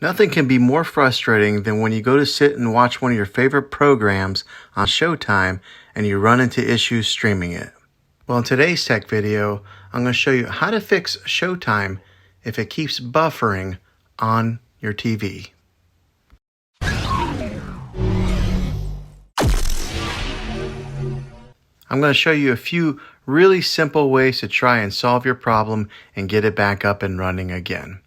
Nothing can be more frustrating than when you go to sit and watch one of your favorite programs on Showtime and you run into issues streaming it. Well, in today's tech video, I'm going to show you how to fix Showtime if it keeps buffering on your TV. I'm going to show you a few really simple ways to try and solve your problem and get it back up and running again.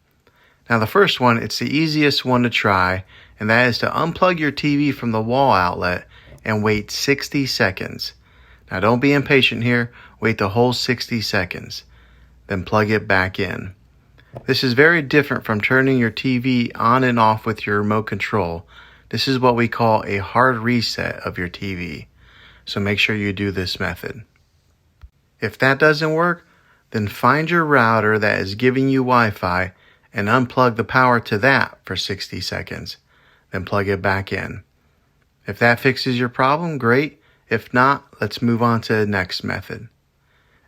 Now the first one, it's the easiest one to try, and that is to unplug your TV from the wall outlet and wait 60 seconds. Now don't be impatient here, wait the whole 60 seconds, then plug it back in. This is very different from turning your TV on and off with your remote control. This is what we call a hard reset of your TV. So make sure you do this method. If that doesn't work, then find your router that is giving you Wi-Fi and unplug the power to that for 60 seconds. Then plug it back in. If that fixes your problem, great. If not, let's move on to the next method.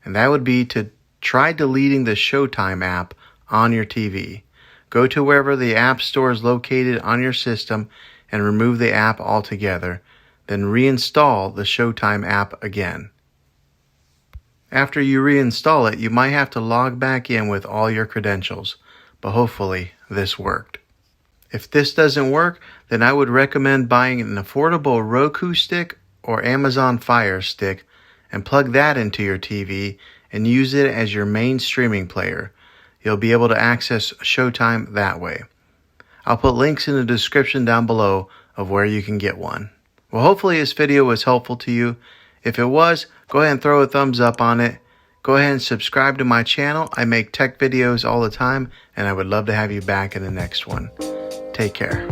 And that would be to try deleting the Showtime app on your TV. Go to wherever the app store is located on your system and remove the app altogether. Then reinstall the Showtime app again. After you reinstall it, you might have to log back in with all your credentials, but hopefully this worked. If this doesn't work, then I would recommend buying an affordable Roku stick or Amazon Fire Stick and plug that into your TV and use it as your main streaming player. You'll be able to access Showtime that way. I'll put links in the description down below of where you can get one. Well, hopefully this video was helpful to you. If it was, go ahead and throw a thumbs up on it. Go ahead and subscribe to my channel. I make tech videos all the time, and I would love to have you back in the next one. Take care.